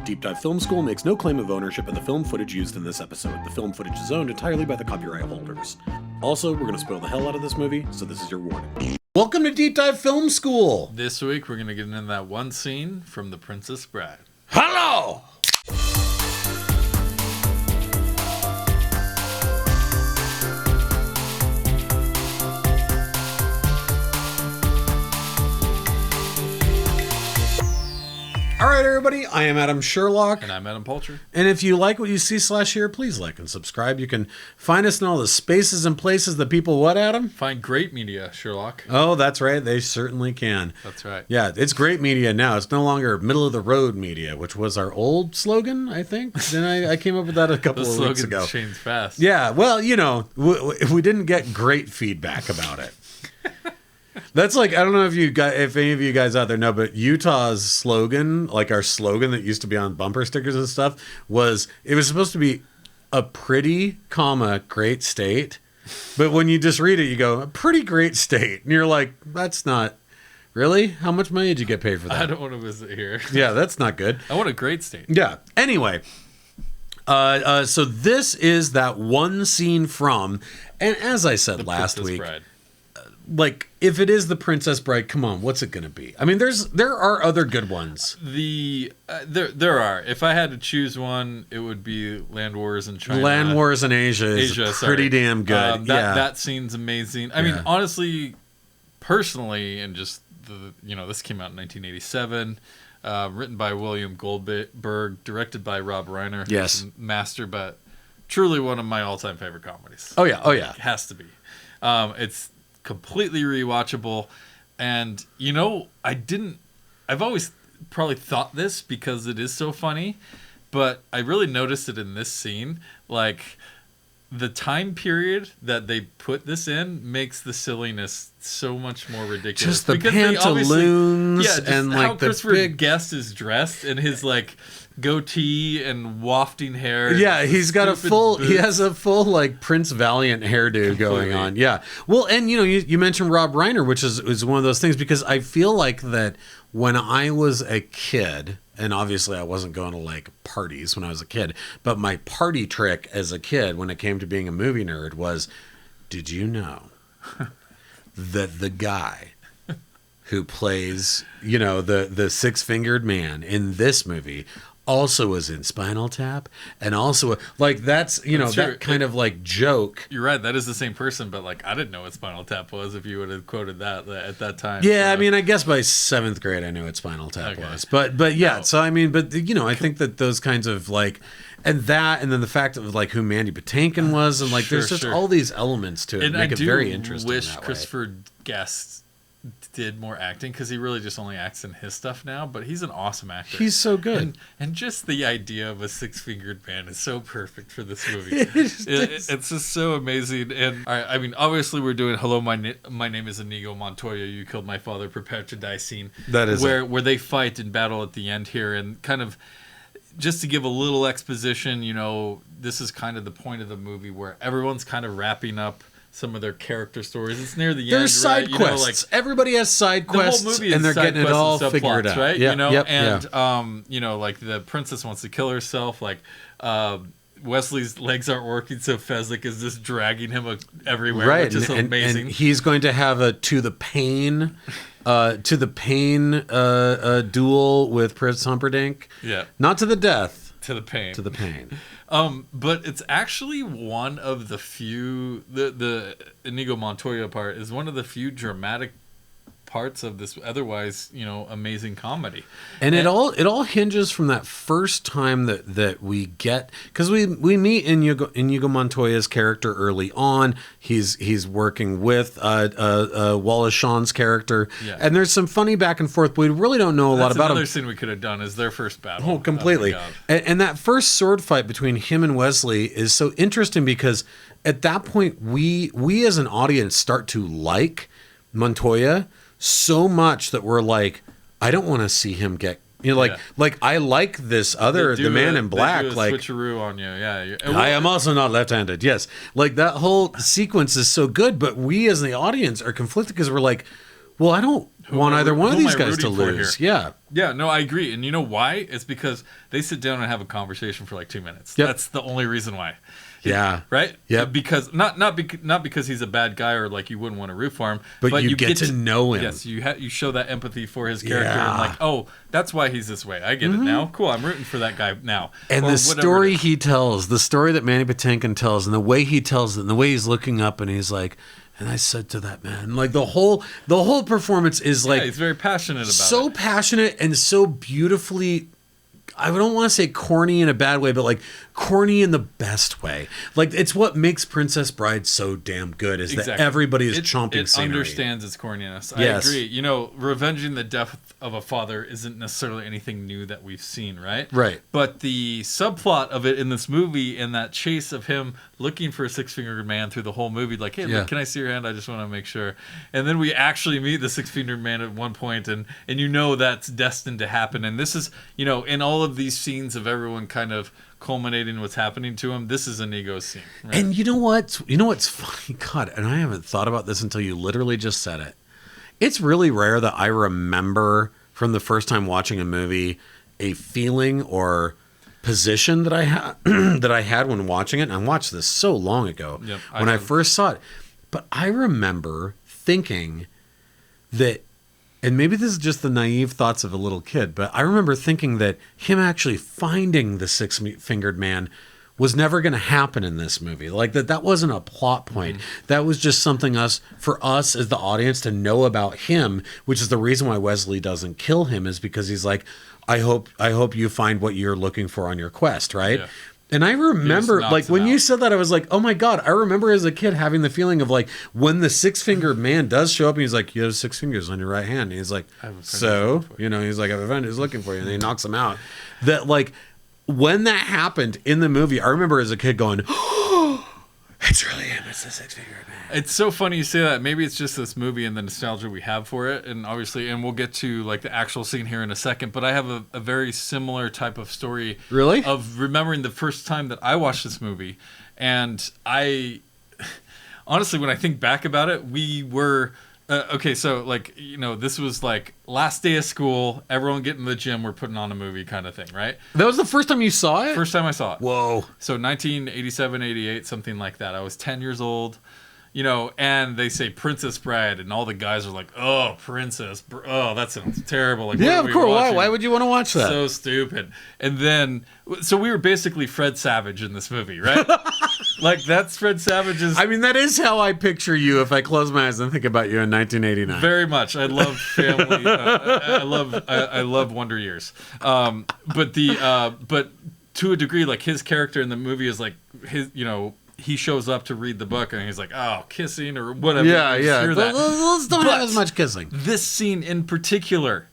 Deep Dive Film School makes no claim of ownership of the film footage used in this episode. The film footage is owned entirely by the copyright holders. Also, we're going to spoil the hell out of this movie, so this is your warning. Welcome to Deep Dive Film School! This week, we're going to get into that one scene from The Princess Bride. Hello! All right, everybody, I am Adam Sherlock. And I'm Adam Poulter. And if you like what you see/hear, please like and subscribe. You can find us in all the spaces and places that people what, Adam? Find great media, Sherlock. Oh, that's right. They certainly can. That's right. Yeah, it's great media now. It's no longer middle-of-the-road media, which was our old slogan, I think. Then I came up with that a couple of weeks ago. Those slogans change fast. Yeah, well, you know, we didn't get great feedback about it. That's like, I don't know if any of you guys out there know, but Utah's slogan, like our slogan that used to be on bumper stickers and stuff, it was supposed to be a pretty, great state. But when you just read it, you go, a pretty great state. And you're like, that's not, really? How much money did you get paid for that? I don't want to visit here. Yeah, that's not good. I want a great state. Yeah. Anyway, so this is that one scene from, and as I said last week, Bride. Like, if it is The Princess Bride, come on, what's it going to be? I mean, there are other good ones. There are. If I had to choose one, it would be Land Wars in China. Land Wars in Asia is pretty damn good. That scene's amazing. I mean, honestly, personally, and just this came out in 1987. Written by William Goldberg, directed by Rob Reiner. Yes, master, but truly one of my all-time favorite comedies. Oh yeah. It has to be. It's completely rewatchable, and I've always probably thought this because it is so funny, but I really noticed it in this scene. Like, the time period that they put this in makes the silliness so much more ridiculous. Just the pantaloons and like how the Christopher big Guest is dressed in his like goatee and wafting hair. Yeah, he's got he has a full like Prince Valiant hairdo going on. Yeah. Well, and you mentioned Rob Reiner, which is one of those things, because I feel like that when I was a kid, and obviously I wasn't going to like parties when I was a kid, but my party trick as a kid when it came to being a movie nerd was, did you know that the guy who plays, the six-fingered man in this movie also was in Spinal Tap, and also like that's that kind of like joke. You're right, that is the same person, but like I didn't know what Spinal Tap was if you would have quoted that at that time. Yeah, so. I mean, I guess by 7th grade I knew what Spinal Tap was, but yeah. No. So I mean, but I think that those kinds of like, and then the fact of like who Mandy Patinkin was, and like there's just all these elements to it, and make it very interesting. I wish Christopher Guest did more acting, because he really just only acts in his stuff now, but he's an awesome actor. He's so good, and just the idea of a six-fingered man is so perfect for this movie. It's just so amazing. And I mean, obviously we're doing Hello, my name is Inigo Montoya, you killed my father, prepare to die scene. That is where they fight and battle at the end here, and kind of just to give a little exposition, this is kind of the point of the movie where everyone's kind of wrapping up some of their character stories. It's near the end. There's side quests. Everybody has side quests, the whole movie and they're getting it all figured out, right? Yeah, like the princess wants to kill herself. Like Wesley's legs aren't working, so Fezzik is just dragging him everywhere, right? Which is amazing. And he's going to have a to the pain duel with Prince Humperdinck. Yeah, not to the death. To the pain. To the pain. But it's actually one of the few, the Inigo Montoya part is one of the few dramatic parts of this otherwise, amazing comedy. And it all hinges from that first time that we get, because we meet Inigo Montoya's character early on. He's working with Wallace Shawn's character, and there's some funny back and forth, but we really don't know a lot about him. Another scene we could have done is their first battle. Oh, completely. And that first sword fight between him and Wesley is so interesting, because at that point we as an audience start to like Montoya so much that we're like, I don't want to see him get, like I like this other, the Man in Black, they do a like switcheroo on you, yeah. I am also not left-handed. Yes, like that whole sequence is so good, but we as the audience are conflicted because we're like, well, I don't want either one of who am these I guys to rooting for lose. here? Yeah. Yeah, no, I agree. And you know why? It's because they sit down and have a conversation for like 2 minutes. Yep. That's the only reason why. Yeah. Right? Yep. Because not because he's a bad guy or like you wouldn't want to root for him, But you get to know him. Yes, you show that empathy for his character Yeah. and like, oh, that's why he's this way. I get it now. Cool, I'm rooting for that guy now. And Or the whatever story it is. he tells, the story that Manny Patinkin tells, and the way he tells it, and the way he's looking up, and he's like, and I said to that man, like the whole performance is Yeah, like he's very passionate about so it. passionate and so beautifully. I don't want to say corny in a bad way, but like corny in the best way. Like it's what makes Princess Bride so damn good is that everybody is chomping It scenery. understands its corniness. Yes. I agree. You know, revenging the death of a father isn't necessarily anything new that we've seen, right? Right. But the subplot of it in this movie and that chase of him looking for a six-fingered man through the whole movie, like, hey, Yeah. look, can I see your hand? I just want to make sure. And then we actually meet the six-fingered man at one point, and you know that's destined to happen. And this is, you know, in all of these scenes of everyone kind of culminating what's happening to him, this is Inigo's scene. Right? And you know what? You know what's funny? God, and I haven't thought about this until you literally just said it. It's really rare that I remember from the first time watching a movie a feeling or position that I had that I had when watching it. And I watched this so long ago Yep, when I first saw it. But I remember thinking that, and maybe this is just the naive thoughts of a little kid, but I remember thinking that him actually finding the six-fingered man was never going to happen in this movie. Like that wasn't a plot point. That was just something for us as the audience to know about him, which is the reason why Wesley doesn't kill him, is because he's like, I hope you find what you're looking for on your quest, right? Yeah. And I remember, knocks like, him when you out. said that, I was like, oh my God, I remember as a kid having the feeling of, like, when the six-fingered man does show up, and he's like, you have 6 fingers on your right hand. And he's like, I have a friend who's so, looking for you. you know, he's like, I have a friend who's looking for you. And then he knocks him out. That, like, when that happened in the movie, I remember as a kid going, oh, it's really him. It's the six-fingered man. It's so funny you say that. Maybe it's just this movie and the nostalgia we have for it, and obviously, and we'll get to like the actual scene here in a second. But I have a very similar type of story. Really? Of remembering the first time that I watched this movie, and I honestly, when I think back about it, we were okay. So like, you know, this was like last day of school. Everyone getting to the gym. We're putting on a movie, kind of thing, right? That was the first time you saw it? First time I saw it. Whoa. So 1987, 88, something like that. I was 10 years old, you know, and they say Princess Bride, and all the guys are like, oh, oh, that sounds terrible. Like, Yeah, what are of we course. watching? Why would you want to watch that? So stupid. And then, so we were basically Fred Savage in this movie, right? Like, that's Fred Savage's... I mean, that is how I picture you if I close my eyes and think about you in 1989. Very much. I love family. I love Wonder Years. But to a degree, like his character in the movie is like his. You know, he shows up to read the book and he's like, "Oh, kissing or whatever." Yeah, You yeah. hear that. Let's don't have But as much kissing. This scene in particular.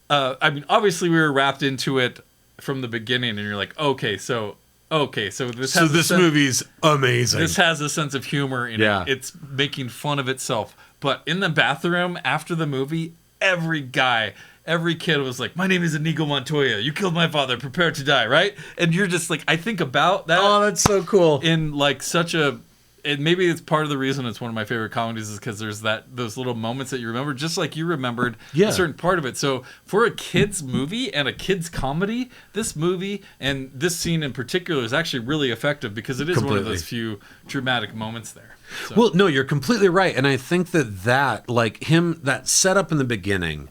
I mean, obviously we were wrapped into it from the beginning, and you're like, okay, so this. So has this movie's amazing. This has a sense of humor in Yeah. it. It's making fun of itself. But in the bathroom after the movie, every kid was like, my name is Inigo Montoya. You killed my father. Prepare to die, right? And you're just like, I think about that Oh, that's so cool. in like such a... And maybe it's part of the reason it's one of my favorite comedies is because there's those little moments that you remember, just like you remembered a certain part of it. So for a kid's movie and a kid's comedy, this movie and this scene in particular is actually really effective because it is one of Completely. those few dramatic moments there. So. Well, no, you're completely right. And I think that setup in the beginning,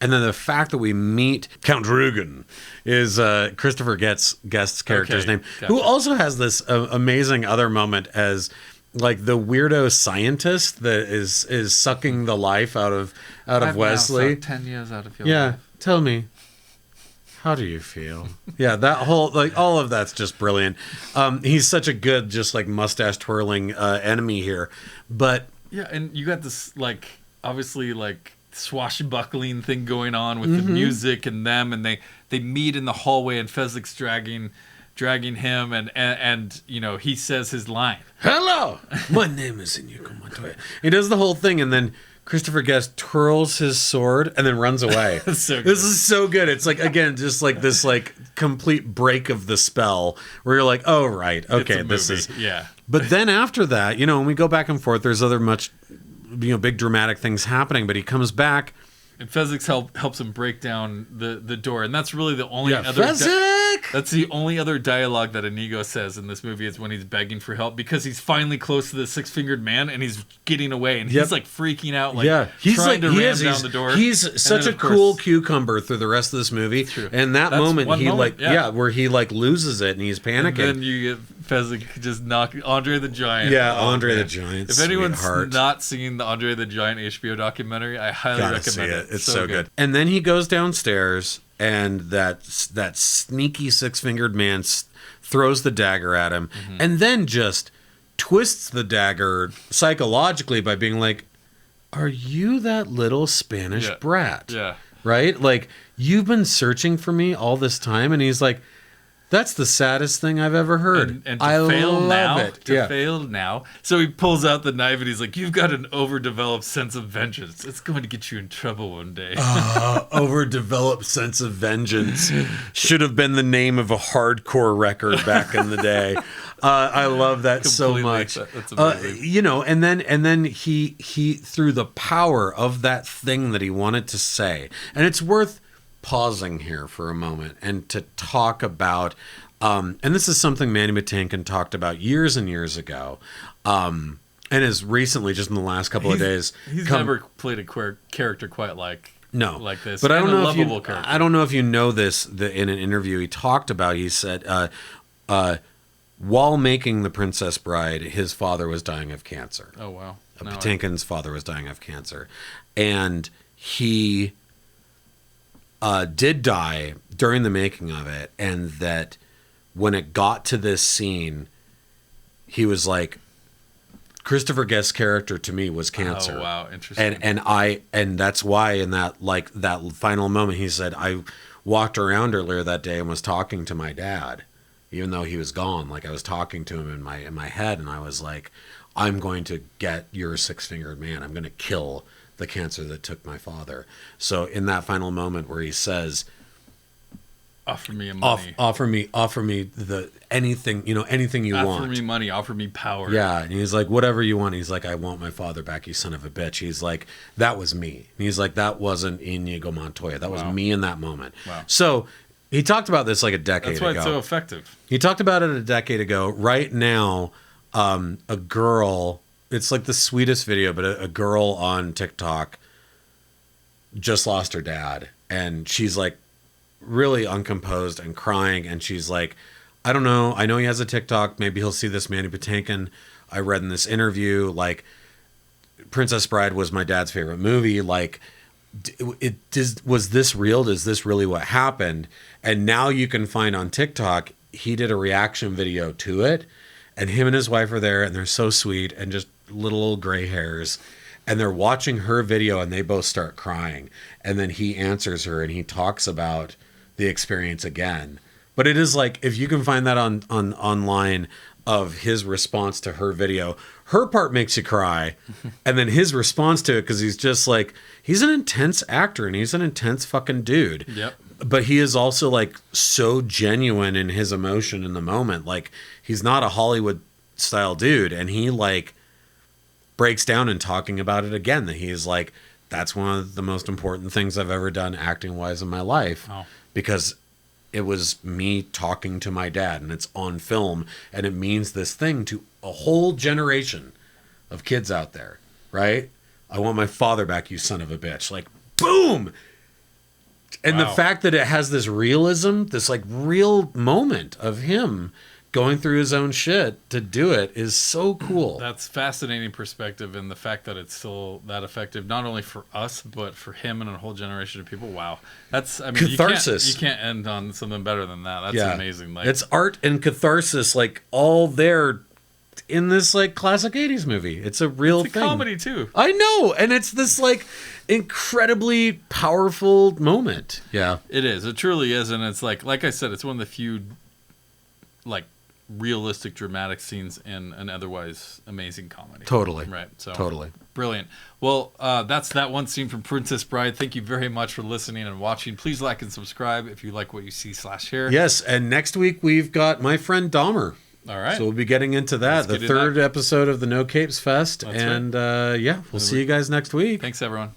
and then the fact that we meet Count Rugen is Christopher Guest's character's Okay, name, gotcha. who also has this amazing other moment as like the weirdo scientist that is sucking the life out of Wesley. 10 years out of your Yeah, life. tell me, how do you feel? Yeah, that whole, like, all of that's just brilliant. He's such a good, just like mustache twirling enemy here. But Yeah, and you got this, like, obviously, like, swashbuckling thing going on with the music and them, and they meet in the hallway, and Fezzik's dragging him, and you know, he says his line. hello, my name is Inigo Montoya. He does the whole thing, and then Christopher Guest twirls his sword and then runs away. So good. This is so good. It's like, again, just like this like complete break of the spell where you're like, oh right, okay, It's a this movie. is. Yeah. But then after that, you know, when we go back and forth, there's other big dramatic things happening. But he comes back And Fezzik helps him break down the door, and that's really the only that's the only other dialogue that Inigo says in this movie is when he's begging for help because he's finally close to the six-fingered man and he's getting away and he's like freaking out, like he's trying like to ram down the door. He's such a cool cucumber through the rest of this movie. And that moment where he like loses it and he's panicking. And then you get Fezzik just knock Andre the Giant. Yeah, Andre the Giant. If anyone's not seen the Andre the Giant HBO documentary, I highly recommend it. It's so good. And then he goes downstairs, and that sneaky six-fingered man throws the dagger at him, and then just twists the dagger psychologically by being like, "Are you that little Spanish brat?" Yeah. Right? Like, you've been searching for me all this time, and he's like, that's the saddest thing I've ever heard. And to fail now. So he pulls out the knife and he's like, "You've got an overdeveloped sense of vengeance. It's going to get you in trouble one day." Overdeveloped sense of vengeance should have been the name of a hardcore record back in the day. I love that so much. That's amazing. You know, and then he through the power of that thing that he wanted to say, and it's worth pausing here for a moment and to talk about, and this is something Mandy Patinkin talked about years and years ago, and has recently, just in the last couple of days, he's never played a queer character quite like this. But I don't know if you know this. In an interview he talked about, he said, while making The Princess Bride, his father was dying of cancer. Oh wow! Patinkin's father was dying of cancer, and he did die during the making of it, and that when it got to this scene, he was like, Christopher Guest's character to me was cancer. Oh wow, interesting. And that's why in that final moment he said, I walked around earlier that day and was talking to my dad, even though he was gone. Like, I was talking to him in my head, and I was like, I'm going to get your six-fingered man. I'm going to kill the cancer that took my father. So in that final moment where he says, offer me money, offer me anything you want. Offer me money, offer me power. Yeah. And he's like, whatever you want. He's like, I want my father back, you son of a bitch. He's like, that was me. And he's like, that wasn't Inigo Montoya. That was me in that moment. Wow. So he talked about this like a decade ago. That's why it's so effective. He talked about it a decade ago. Right now, a girl, it's like the sweetest video, but a girl on TikTok just lost her dad, and she's like really uncomposed and crying, and she's like, I don't know, I know he has a TikTok, maybe he'll see this Mandy Patinkin. I read in this interview, like, Princess Bride was my dad's favorite movie. Like, was this real? Is this really what happened? And now you can find on TikTok, he did a reaction video to it, and him and his wife are there, and they're so sweet, and just little old gray hairs, and they're watching her video, and they both start crying, and then he answers her, and he talks about the experience again. But it is like, if you can find that on online of his response to her video, her part makes you cry, and then his response to it, because he's just like, he's an intense actor, and he's an intense fucking dude. Yep. But he is also like so genuine in his emotion in the moment. Like, he's not a Hollywood style dude, and he like breaks down and talking about it again, that he's like, that's one of the most important things I've ever done acting wise in my life. Oh. Because it was me talking to my dad, and it's on film, and it means this thing to a whole generation of kids out there, right? I want my father back, you son of a bitch. Like, boom! And the fact that it has this realism, this like real moment of him going through his own shit to do it is so cool. That's fascinating perspective, and the fact that it's still that effective, not only for us, but for him and a whole generation of people. Wow. That's, I mean, catharsis. You can't end on something better than that. That's amazing. Like, it's art and catharsis, like, all there in this like classic 80s movie. It's a real thing. Comedy too. I know, and it's this like incredibly powerful moment. Yeah. It is. It truly is, and it's like I said, it's one of the few like realistic dramatic scenes in an otherwise amazing comedy. Totally. Right. So totally. Brilliant. Well, that's that one scene from Princess Bride. Thank you very much for listening and watching. Please like and subscribe if you like what you see / hear. Yes, and next week we've got My Friend Dahmer. All right. So we'll be getting into that, the third episode of the No Capes Fest. That's and right. We'll see you guys next week. Thanks, everyone.